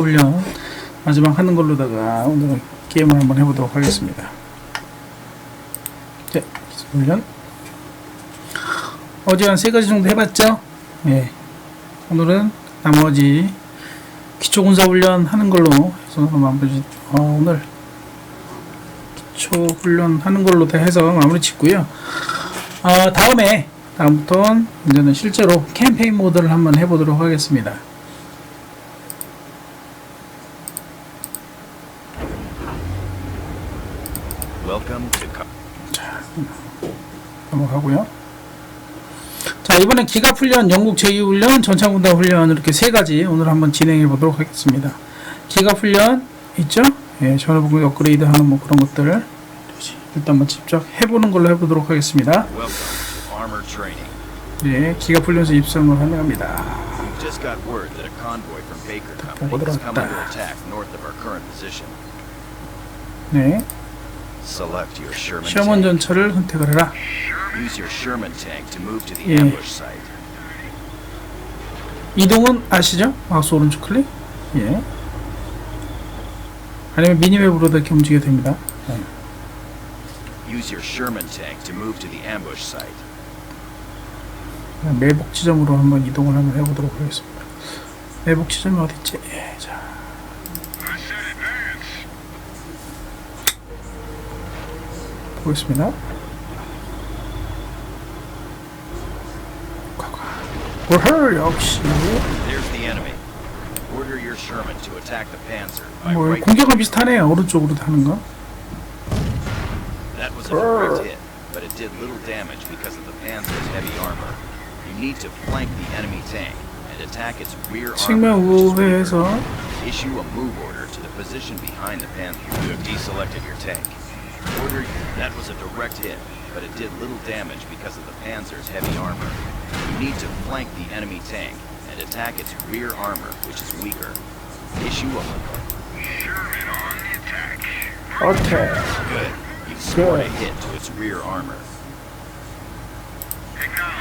훈련 마지막 하는 걸로다가 오늘 게임을 한번 해보도록 하겠습니다. 네, 훈련 어제 한 3가지 정도 해봤죠? 예. 오늘은 나머지 기초군사훈련 하는 걸로 해서 마무리 오늘 기초훈련 하는 걸로 다 해서 마무리 짓고요. 다음부터는 이제는 실제로 캠페인 모드를 한번 해보도록 하겠습니다. 자, 넘어가고요. 자, 이번엔 기갑훈련, 영국 제2훈련, 전차군단 훈련 이렇게 3가지 오늘 한번 진행해 보도록 하겠습니다. 기갑훈련 있죠? 예, 전화부금 업그레이드 하는 뭐 그런 것들 일단 한번 직접 해보는 걸로 해보도록 하겠습니다. 예, 기갑훈련소 입성을 환영합니다. 보고 들어왔다. 네. 셔먼 전차를 선택을 해라. 예. 이동은 아시죠? 마우스 오른쪽 클릭. 예. 아니면 미니맵으로도 이렇게 움직여도 됩니다. 네. 매복 지점으로 한번 이동을 한번 해보도록 하겠습니다. 매복 지점이 어딨지? 예, 자. 보겠습니다. 오헐, 역시 뭐 공격은 비슷하네요. 오른쪽으로 하는 거. 측면 우회해서 That was a direct hit, but it did little damage because of the Panzer's heavy armor. You need to flank the enemy tank and attack its rear armor, which is weaker. Issue a Sherman on the attack. Okay. Good. You've scored a hit to its rear armor.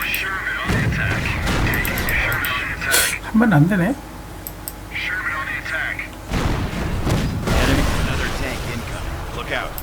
Sherman on the attack. Sherman on the attack. 한 번 안 되네. Sherman on the attack. Enemy, another tank incoming. Look out.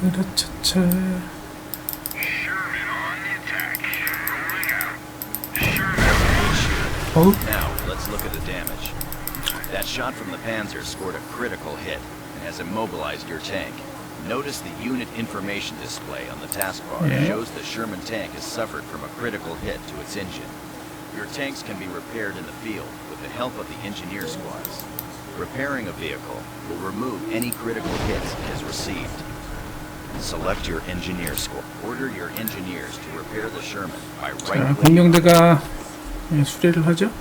으라차차. Now, let's look at the damage. That shot from the Panzer scored a critical hit and has immobilized your tank. Notice the unit information display on the taskbar shows the Sherman tank has suffered from a critical hit to its engine. Your tanks can be repaired in the field with the help of the engineer squads. Repairing a vehicle will remove any critical hits it has received. Select your engineer squad. Order your engineers to repair the Sherman by right-clicking. 공룡대가 수리를 하죠.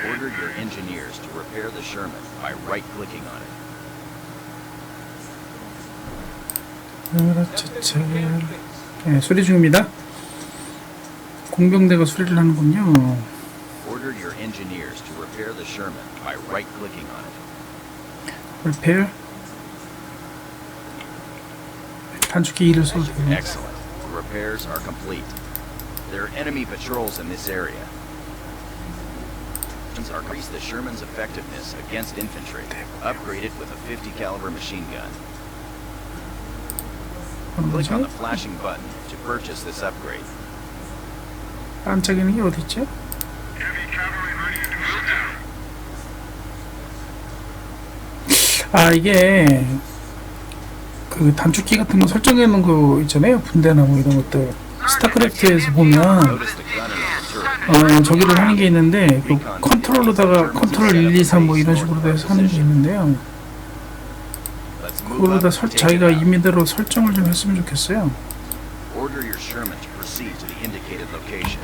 Order your engineers to repair the Sherman by right-clicking on it. 으라차차. 네, 수리 중입니다. 공병대가 수리를 하는군요. Order your engineers to repair the Sherman by right-clicking on it. repair. 단축키 2를 써도 됩니다. Excellent. The repairs are complete. There are enemy patrols in this area. Increase the Sherman's effectiveness against infantry. Upgrade it with a 50 caliber machine gun. Click on the flashing button to purchase this upgrade. 반짝이는 게 어디 있죠? 아, 이게 그 단축키 같은 거 설정해 놓은 거 있잖아요. 분대나 뭐 이런 것들. 스타크래프트에서 보면 저기를 하는 게 있는데 그 컨트롤로다가 컨트롤 1, 2, 3 뭐 이런 식으로 해서 하는 게 있는데요. 그거보다 자기가 임의대로 설정을 좀 했으면 좋겠어요. Order your Sherman to proceed to the indicated location.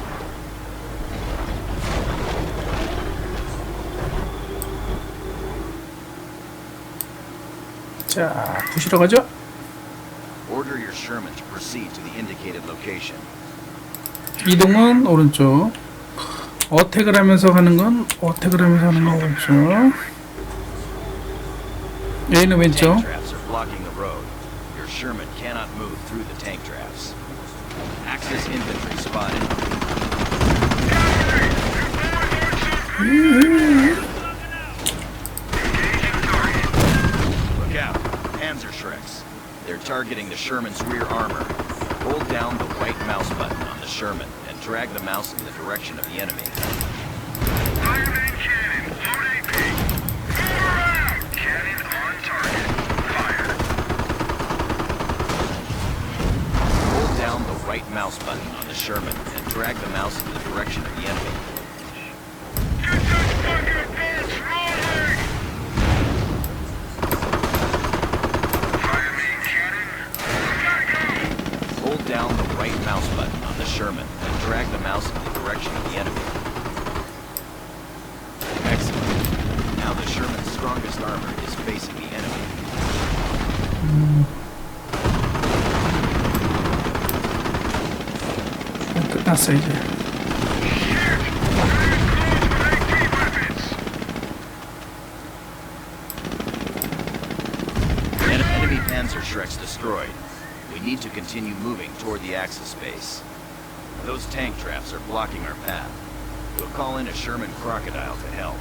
자, 부시러 가죠. Order your Sherman to proceed to the indicated location. 이동은 오른쪽. 어택을 하면서 가는 건 어택을 하면서 하는 거 오른쪽. 얘는 왼쪽. Tank traps are blocking the road. Your Sherman cannot move through the tank traps. Axis infantry spotted. Look out, Panzerschrecks. They're targeting the Sherman's rear armor. Hold down the right mouse button on the Sherman and drag the mouse in the direction of the enemy. Iron Man cannon, load AP. Fire out! Cannon on target. Fire. Hold down the right mouse button on the Sherman and drag the mouse in the direction of the enemy. Get those fucking bolts rolling! Fire main cannon. Gotta go! Hold down the right mouse button on the Sherman and drag the mouse in the direction of the enemy. Excellent. Now the Sherman's strongest armor is facing the enemy. 끝났어 이제. Enemy Panzerschrecks destroyed. We need to continue moving toward the Axis base. Those tank traps are blocking our path. We'll call in a Sherman Crocodile to help.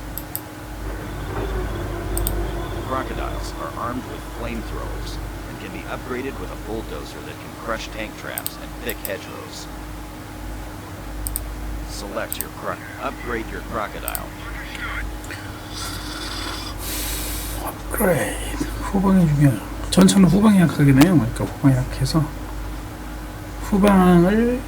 Crocodiles are armed with flamethrowers and can be upgraded with a bulldozer that can crush tank traps and thick hedgerows. Select your upgrade your Crocodile. 업그레이드. 후방이 중요해요. 전차는 후방이 약하겠네요. 그러니까 후방이 약해서 후방을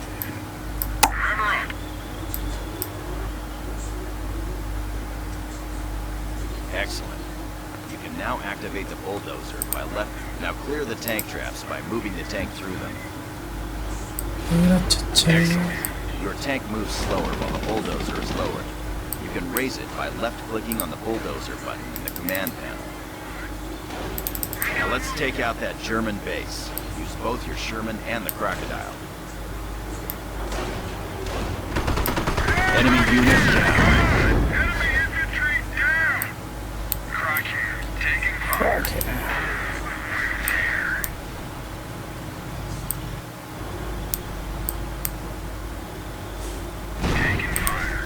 Excellent. You can now activate the bulldozer by left. Now clear the tank traps by moving the tank through them. Your tank moves slower while the bulldozer is lowered. You can raise it by left-clicking on the bulldozer button in the command panel. Now let's take out that German base. Use both your Sherman and the Crocodile. Enemy unit down. Enemy infantry down! Crockett, taking fire. Taking fire.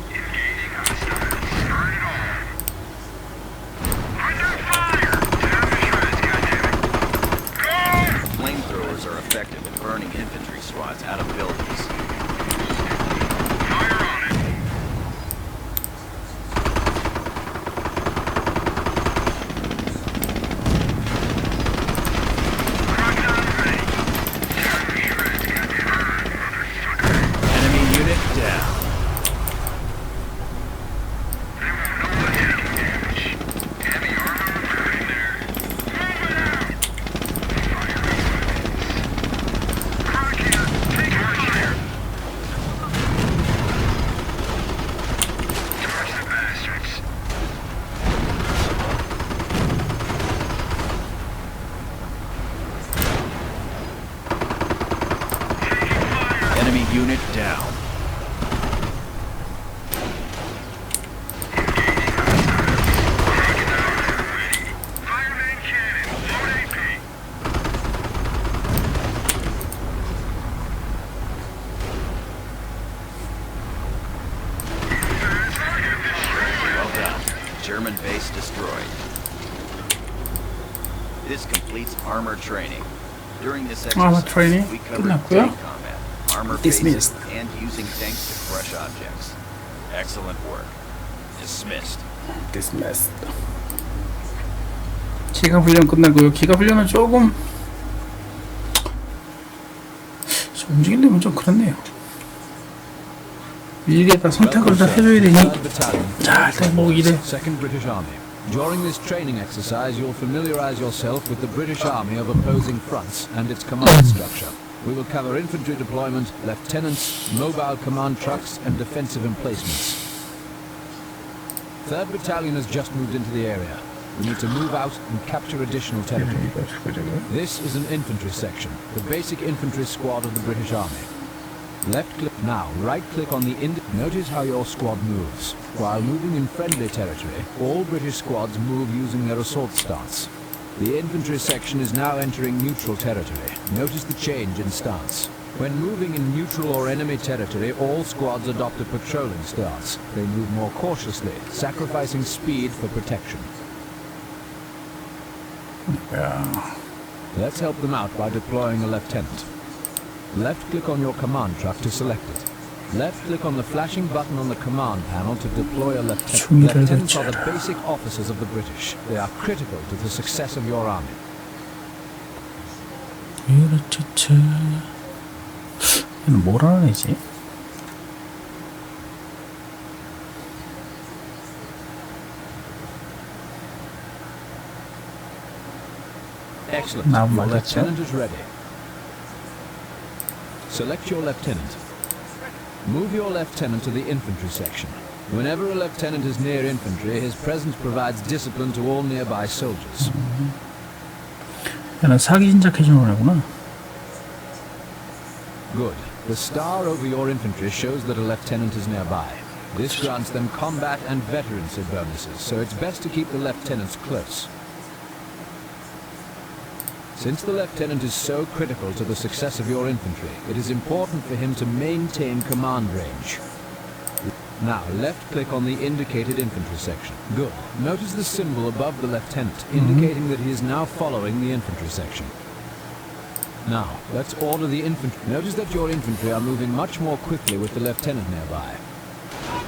Engaging hostiles. Burn it all. Under fire! Down the shreds, goddammit. Go! Flamethrowers are effective in burning infantry squads out of buildings. Fire on it. Crocodile ready. Down the shreds, goddammit. Motherfucker. Enemy unit down. They won't know we're taking damage. Heavy armor repairing there. Move it out! Fire weapons. Crockett, take fire! Torch the bastards. Taking fire! Enemy unit down. Iron Man cannon, load AP. Target destroyed. Well done. German base destroyed. This completes armor training. During this Armor exercise, training we covered 끝났고요. tank combat, armor Dismissed. phasing, and using tanks to crush objects. Excellent work. Dismissed. Dismissed. 기가 훈련 끝나고요. 기가 훈련은 조금 움직이려면 좀 그렇네요. 일개다 선택을 다 해줘야 되니. 자, 일단 뭐 이래 Second British Army. During this training exercise, you'll familiarize yourself with the British Army of opposing fronts and its command structure. We will cover infantry deployment, lieutenants, mobile command trucks, and defensive emplacements. 3rd Battalion has just moved into the area. We need to move out and capture additional territory. This is an infantry section, the basic infantry squad of the British Army. Left click now, right click on the notice how your squad moves. While moving in friendly territory, all British squads move using their assault stance. The infantry section is now entering neutral territory. Notice the change in stance. When moving in neutral or enemy territory, all squads adopt a patrolling stance. They move more cautiously, sacrificing speed for protection. Yeah. Let's help them out by deploying a lieutenant. Left-click on your command truck to select it. Left-click on the flashing button on the command panel to deploy a lieutenant. Lieutenants are the basic officers of the British. They are critical to the success of your army. 얘는 뭘 하는 애지? Excellent. Your lieutenant is ready. Select your lieutenant. Move your lieutenant to the infantry section. Whenever a lieutenant is near infantry, his presence provides discipline to all nearby soldiers. 얘는 사기 진작해주는 애구나. Good. The star over your infantry shows that a lieutenant is nearby. This grants them combat and veterancy bonuses, so it's best to keep the lieutenants close. Since the lieutenant is so critical to the success of your infantry, it is important for him to maintain command range. Now, left-click on the indicated infantry section. Good. Notice the symbol above the lieutenant, indicating that he is now following the infantry section. Now, let's order the infantry. Notice that your infantry are moving much more quickly with the lieutenant nearby.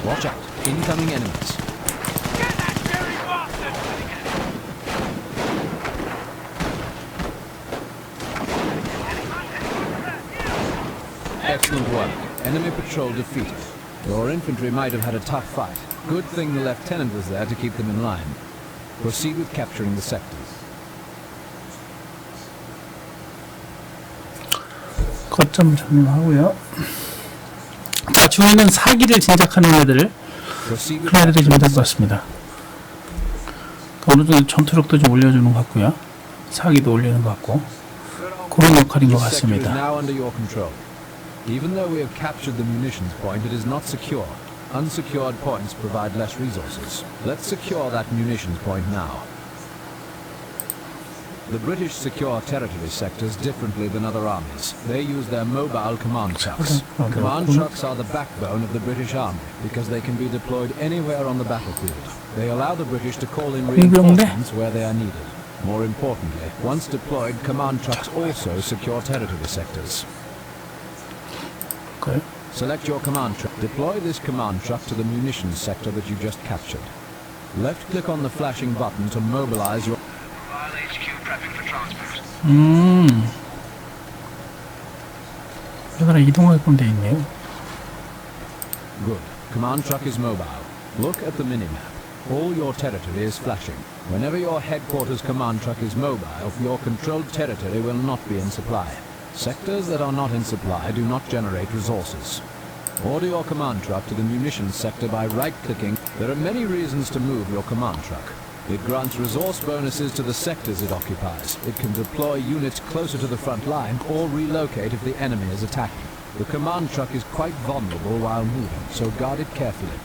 Watch out. Incoming enemies. Excellent work. Enemy patrol defeated. Your infantry might have had a tough fight. Good thing the lieutenant was there to keep them in line. Proceed with capturing the sectors. 거점 점령하고요. 자, 중에는 사기를 진작하는 애들 그런 애들이 좀 될 것 같습니다. 어느 정도 전투력도 좀 올려주는 것 같고요. 사기도 올리는 것 같고 그런 역할인 것 같습니다. Even though we have captured the munitions point, it is not secure. Unsecured points provide less resources. Let's secure that munitions point now. The British secure territory sectors differently than other armies. They use their mobile command trucks. Command trucks are the backbone of the British Army because they can be deployed anywhere on the battlefield. They allow the British to call in reinforcements where they are needed. More importantly, once deployed, command trucks also secure territory sectors. Okay. Select your command truck. Deploy this command truck to the munitions sector that you just captured. Left-click on the flashing button to mobilize your... HQ prepping for transport. 여기다 이동하게끔 돼 있네요. Good. Command truck is mobile. Look at the minimap. All your territory is flashing. Whenever your headquarters command truck is mobile, your controlled territory will not be in supply. Sectors that are not in supply do not generate resources. Order your command truck to the munitions sector by right-clicking. There are many reasons to move your command truck. It grants resource bonuses to the sectors it occupies. It can deploy units closer to the front line or relocate if the enemy is attacking. The command truck is quite vulnerable while moving, so guard it carefully.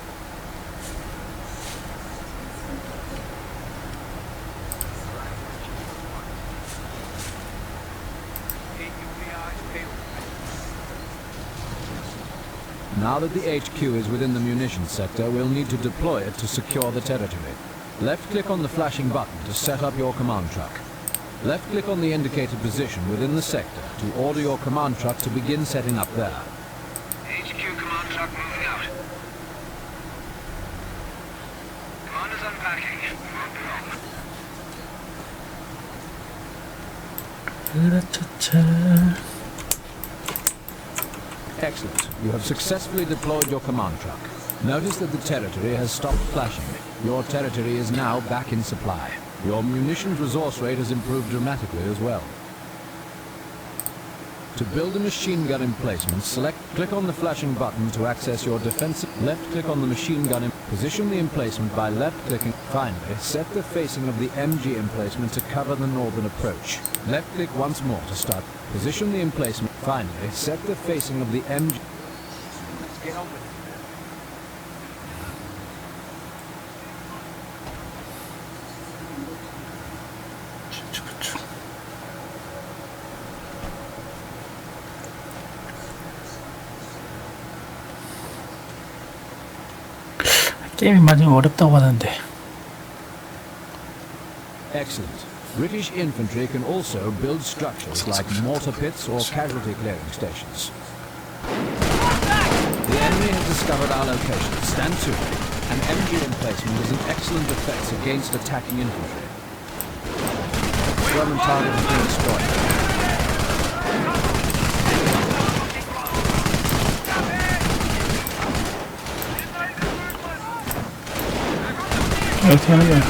Now that the HQ is within the munitions sector, we'll need to deploy it to secure the territory. Left-click on the flashing button to set up your command truck. Left-click on the indicated position within the sector to order your command truck to begin setting up there. HQ command truck moving out. Commander's unpacking. Excellent. You have successfully deployed your command truck. Notice that the territory has stopped flashing. Your territory is now back in supply. Your munitions resource rate has improved dramatically as well. To build a machine gun emplacement, click on the flashing button to access your defensive. Left-click on the machine gun. Position the emplacement by left-clicking. Finally, set the facing of the MG emplacement to cover the northern approach. Left-click once more to start. Position the emplacement. Finally, set the facing of the MG. Let's get on with it. 게임이 많이 어렵다고 하는데. Excellent. British infantry can also build structures like mortar pits or casualty clearing stations. The enemy has discovered our location. Stand to. An MG emplacement is an excellent defense against attacking infantry. German target has been destroyed. 어떻게 하는 거야?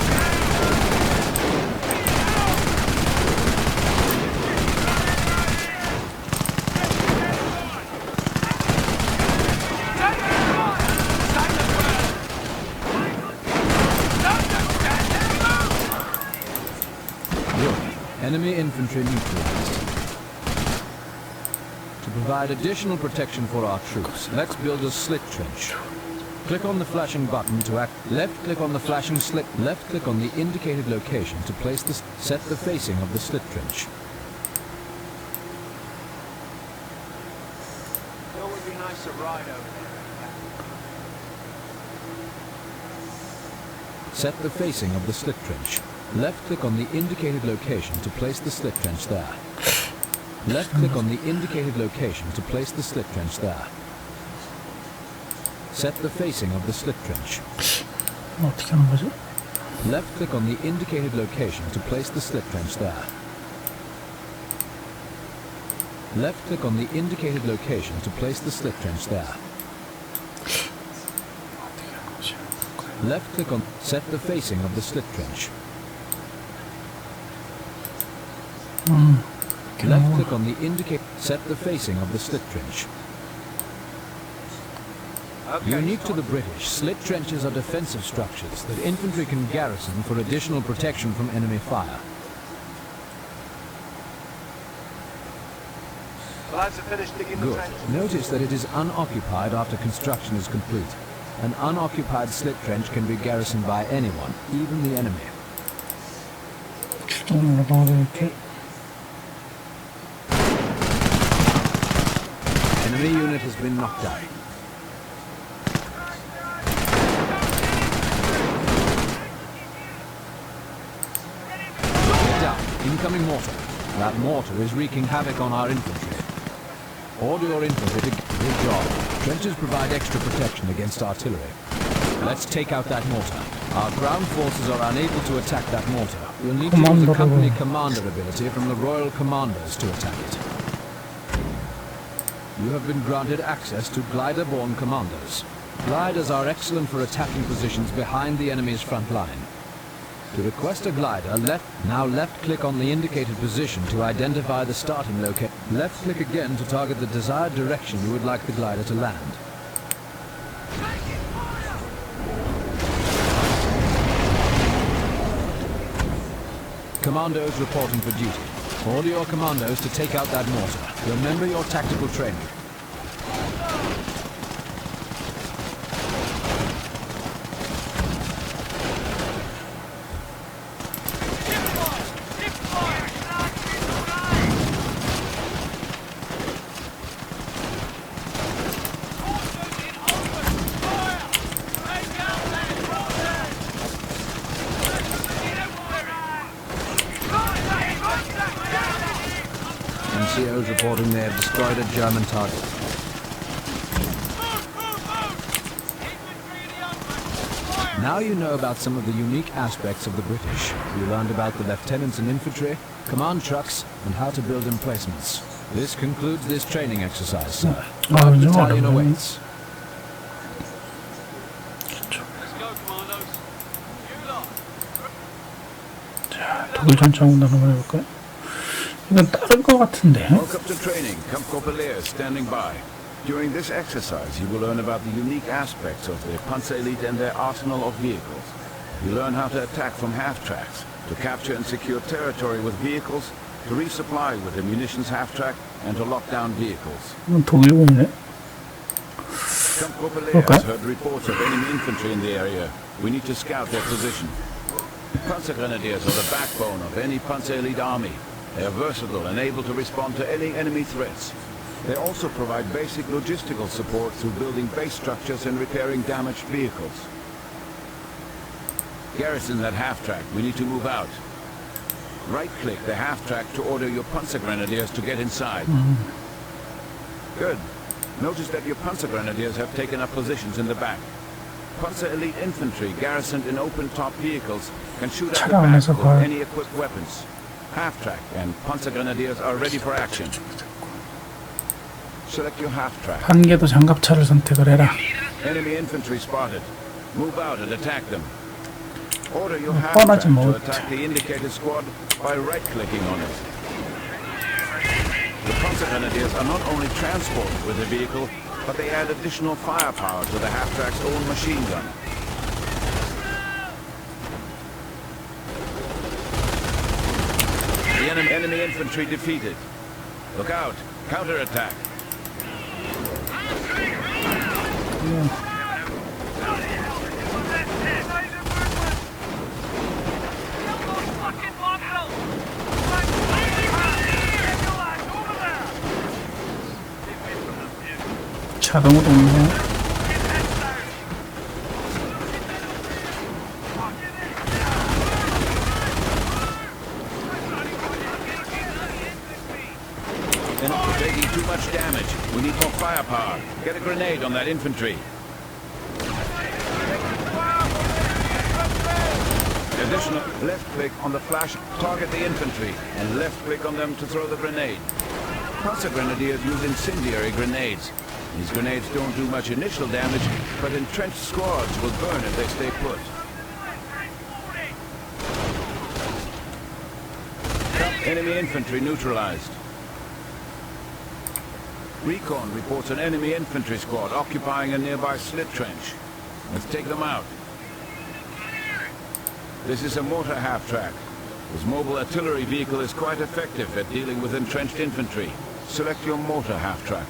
Enemy infantry neutralized. To provide additional protection for our troops, let's build a slit trench. Click on the flashing button to act. Left-click on the flashing slit. Left-click on the indicated location to place the. Set the facing of the slit trench. It would be nice to ride over there. Set the facing of the slit trench. Left-click on the indicated location to place the slit trench there. Left-click on the indicated location to place the slit trench there. Set the facing of the slit trench. 어떻게 하는 거지? Left-click on the indicated location to place the slit trench there. Left-click on the indicated location to place the slit trench there. Left-click on. Set the facing of the slit trench. Left-click on the indicate. Set the facing of the slit trench. Unique to the British, slit trenches are defensive structures that infantry can garrison for additional protection from enemy fire. Good. Notice that it is unoccupied after construction is complete. An unoccupied slit trench can be garrisoned by anyone, even the enemy. Enemy unit has been knocked out. Incoming mortar. That mortar is wreaking havoc on our infantry. Order your infantry to good job. Trenches provide extra protection against artillery. Let's take out that mortar. Our ground forces are unable to attack that mortar. We'll need to use a company commander ability from the Royal Commanders to attack it. You have been granted access to glider-borne commandos. Gliders are excellent for attacking positions behind the enemy's front line. To request a glider, left-click on the indicated position to identify the starting location. Left-click again to target the desired direction you would like the glider to land. Commandos reporting for duty. Order your commandos to take out that mortar. Remember your tactical training. NCOs reporting they have destroyed a German target. Now you know about some of the unique aspects of the British. You learned about the lieutenants and infantry, command trucks, and how to build emplacements. This concludes this training exercise, sir. Our battalion awaits. 독일 전차군단 한번 해볼까요? 이건 다른 것 같은데. Welcome to training. Camp Corpelier standing by. During this exercise, you will learn about the unique aspects of the Panzer Elite and their arsenal of vehicles. You learn how to attack from half-tracks, to capture and secure territory with vehicles, to resupply with the munitions half-track, and to lock down vehicles. 이건 독일군이네. Camp Corpelier has heard reports of enemy infantry in the area. We need to scout their position. Panzer Grenadiers are the backbone of any Panzer Elite army. They are versatile and able to respond to any enemy threats. They also provide basic logistical support through building base structures and repairing damaged vehicles. Garrison at half-track, we need to move out. Right-click the half-track to order your Panzer Grenadiers to get inside. Good. Notice that your Panzer Grenadiers have taken up positions in the back. Panzer Elite infantry garrisoned in open-top vehicles can shoot at the 차가 back 안에서 with 가요. any equipped weapons. Half-track and Panzer Grenadiers are ready for action. Select your half-track. 한 개도 장갑차를 선택을 해라. Enemy infantry spotted. Move out and attack them. Order your 뻔하지 half-track 뭐. to attack the indicated squad by right-clicking on it. The Panzer Grenadiers are not only transported with the vehicle, but they add additional firepower to the half-track's own machine gun. The enemy infantry defeated. Look out! Counterattack! 자동으로 오네. And we're taking too much damage. We need more firepower. Get a grenade on that infantry. Additional left-click on the flash. Target the infantry. And left-click on them to throw the grenade. Panzer Grenadiers use incendiary grenades. These grenades don't do much initial damage, but entrenched squads will burn if they stay put. Enemy infantry neutralized. Recon reports an enemy infantry squad occupying a nearby slit trench. Let's take them out. This is a mortar half-track. This mobile artillery vehicle is quite effective at dealing with entrenched infantry. Select your mortar half-track.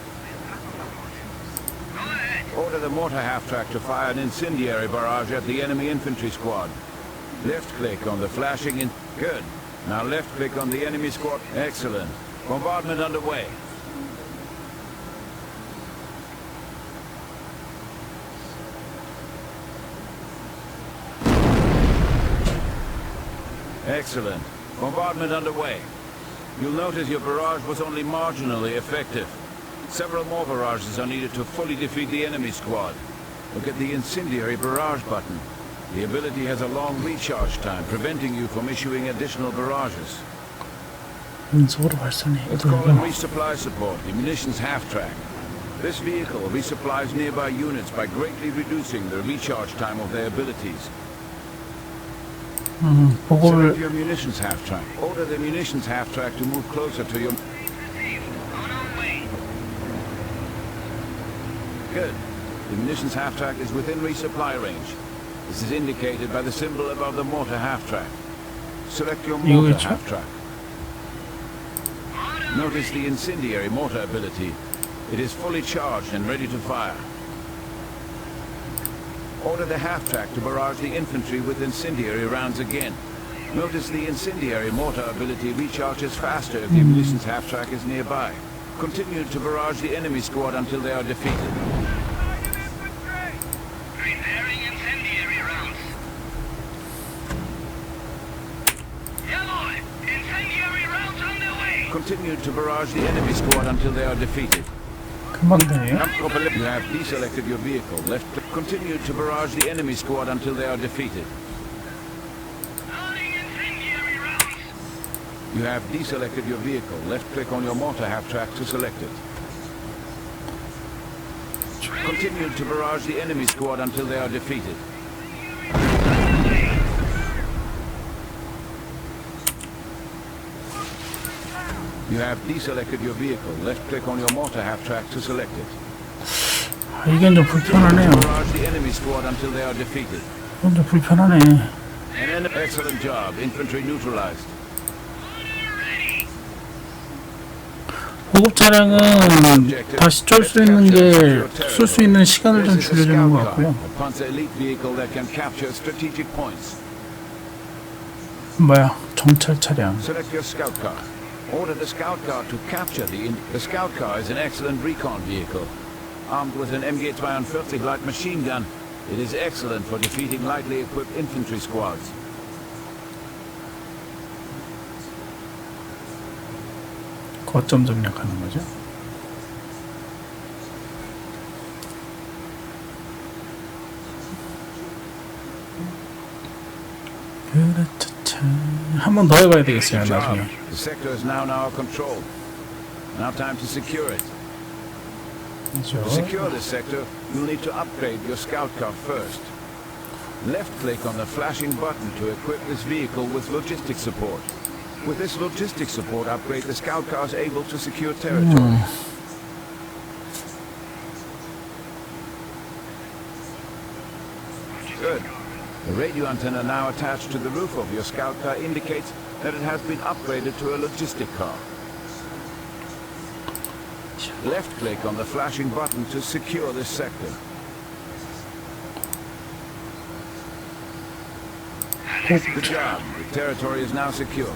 Order the mortar half-track to fire an incendiary barrage at the enemy infantry squad. Left-click on the flashing in... Good. Now left-click on the enemy squad. Excellent. Bombardment underway. Excellent. Bombardment underway. You'll notice your barrage was only marginally effective. Several more barrages are needed to fully defeat the enemy squad. Look at the incendiary barrage button. The ability has a long recharge time, preventing you from issuing additional barrages. 인속으로 발산해. Let's call in resupply support, the munitions half-track. This vehicle resupplies nearby units by greatly reducing the recharge time of their abilities. Select 보고를 your munitions half-track. Order the munitions half-track to move closer to your... Good. The munitions half-track is within resupply range. This is indicated by the symbol above the mortar half-track. Select your mortar 이거겠죠? half-track. Notice the incendiary mortar ability. It is fully charged and ready to fire. Order the half-track to barrage the infantry with incendiary rounds again. Notice the incendiary mortar ability recharges faster if the munitions half-track is nearby. Continue to barrage the enemy squad until they are defeated. Preparing incendiary rounds. Yellow! Incendiary rounds on the way! Continue to barrage the enemy squad until they are defeated. 금방 되네요. You have deselected your vehicle. Continue to barrage the enemy squad until they are defeated. Loading incendiary rounds! You have deselected your vehicle. Left-click on your mortar half-track to select it. Continue to barrage the enemy squad until they are defeated. You have deselected your vehicle. Left click on your mortar half track to select it. 아, 이게 좀 불편하네요. Barrage the enemy squad until they are defeated. 이건 좀 불편하네. Excellent job. Infantry neutralized. 고급 차량은 다시 쫄 수 있는 게 쓸 수 있는 시간을 좀 This is a 줄여주는 것 scout car, 같고요. a Panzer elite vehicle that can capture strategic points. 뭐야, 정찰 차량. Select your scout car. Order the scout car to capture the scout car is an excellent recon vehicle. Armed with an MG-42 light machine gun, it is excellent for defeating lightly equipped infantry squads. 거점 점령하는 거죠. 그렇죠. 한 번 더 해봐야 되겠어요, Good job. 나중에. The sector is now in our control. Now time to secure it. 그렇죠. To secure this sector, you'll need to upgrade your scout car first. Left click on the flashing button to equip this vehicle with logistics support. With this logistics support upgrade, the scout car is able to secure territory. Good. The radio antenna now attached to the roof of your scout car indicates that it has been upgraded to a logistic car. Left click on the flashing button to secure this sector. Good job. The territory is now secure.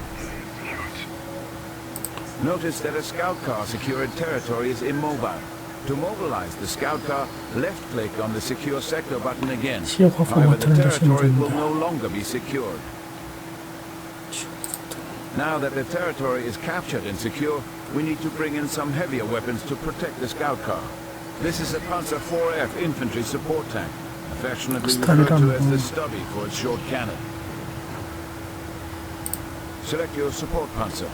Notice that a scout car secured territory is immobile. To mobilize the scout car, left click on the secure sector button again. However, the territory will no longer be secured. Now that the territory is captured and secure, we need to bring in some heavier weapons to protect the scout car. This is a Panzer IVF infantry support tank, affectionately referred to as the Stubby for its short cannon. Select your support Panzer.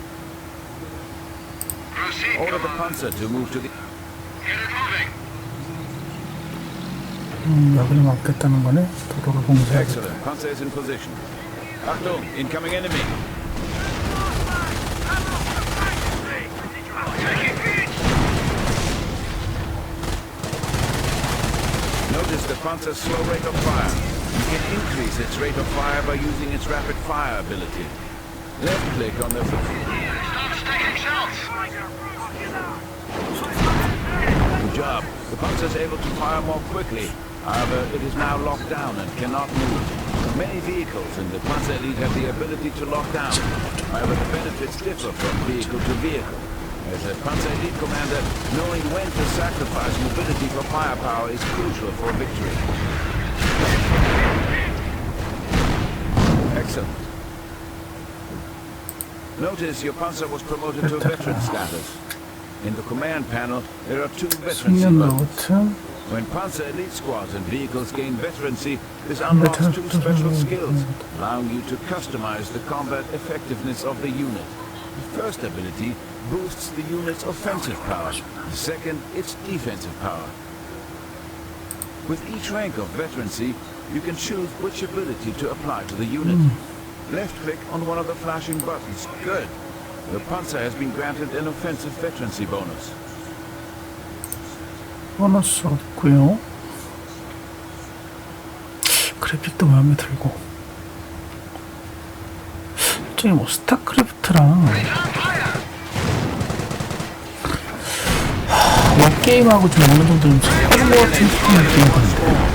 Proceed, Order the Commander. Panzer to move to the... Get it moving. 여기를 막겠다는 거네. 도로를 봉쇄하겠다. Excellent. Panzer is in position. Achtung, incoming enemy. Notice the Panzer's slow rate of fire. You can increase its rate of fire by using its rapid fire ability. Left click on the... Stop stacking shells. Good job. The Panzer is able to fire more quickly. However, it is now locked down and cannot move. Many vehicles in the Panzer Elite have the ability to lock down. However, the benefits differ from vehicle to vehicle. As a Panzer Elite commander, knowing when to sacrifice mobility for firepower is crucial for victory. Excellent. Notice your Panzer was promoted to veteran status. In the command panel, there are two veterancy 숙련 buttons. 노트. When Panzer Elite squads and vehicles gain veterancy, this unlocks two special skills, allowing you to customize the combat effectiveness of the unit. The first ability boosts the unit's offensive power, the second, its defensive power. With each rank of veterancy, you can choose which ability to apply to the unit. Left-click on one of the flashing buttons. Good. The Panzer has been granted an offensive veterancy bonus. 보너스 없고요. 그래픽도 마음에 들고. 저기 뭐 스타크래프트랑 게임하고 좀 어느 정도 좀 섞은 것 같은 느낌이 드는데.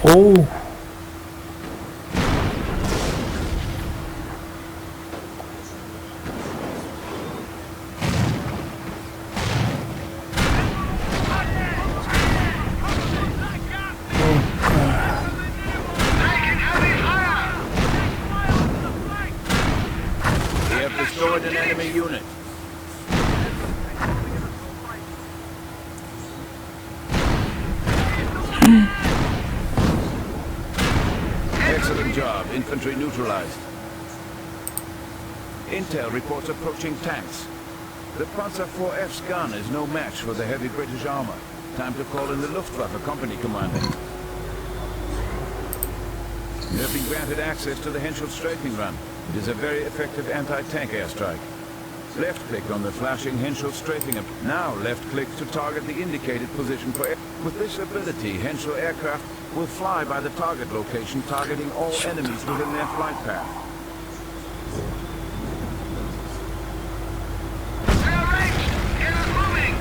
오우. We have destroyed an enemy unit. Excellent job. Infantry neutralized. Intel reports approaching tanks. The Panzer IV's gun is no match for the heavy British armor. Time to call in the Luftwaffe company commander. You have been granted access to the Henschel strafing run. It is a very effective anti-tank airstrike. Left click on the flashing Henschel strafing. Now left click to target the indicated position for air. With this ability, Henschel aircraft will fly by the target location, targeting all enemies within their flight path. They're ranged! Get us moving!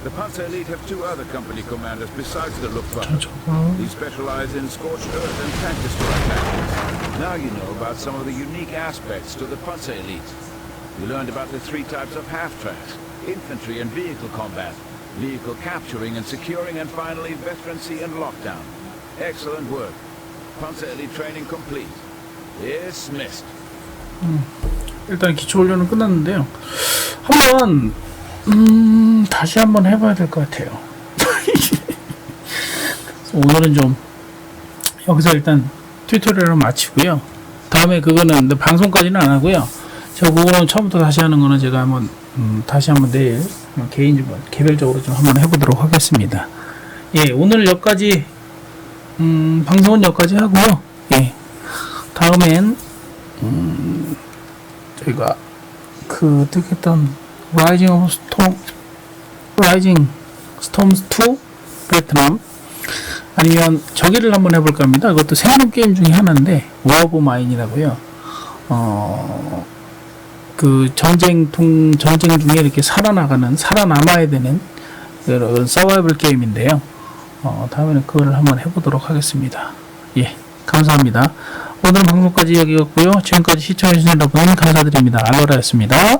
The Panzer Elite have two other company commanders besides the Luftwaffe. These specialize in scorched earth and tank destroyer tactics. Now you know about some of the unique aspects to the Panzer Elite. You learned about the three types of half-tracks: infantry and vehicle combat, vehicle capturing and securing, and finally veterancy and lockdown. Excellent work. Panzer Elite training complete. Dismissed. 일단 기초 훈련은 끝났는데요. 한번 다시 한번 해봐야 될 것 같아요. 오늘은 좀 여기서 일단 튜토리얼을 마치고요. 다음에 그거는 방송까지는 안 하고요. 제가 그거는 처음부터 다시 하는 거는 제가 한번 다시 한번 내일 개별적으로 좀 한번 해보도록 하겠습니다. 예, 오늘 여기까지 방송은 여기까지 하고요. 예, 다음엔 저희가 그 뜨겠던 Rising Storms 2 베트남, 아니면 저기를 한번 해볼까 합니다. 이것도 생존 게임 중에 하나인데 War of Mine이라고요. 그 전쟁 중에 이렇게 살아남아야 되는 그런 서바이벌 게임인데요. 다음에는 그걸 한번 해보도록 하겠습니다. 예, 감사합니다. 오늘 방송까지 여기였고요. 지금까지 시청해주신 여러분 감사드립니다. 알로라였습니다.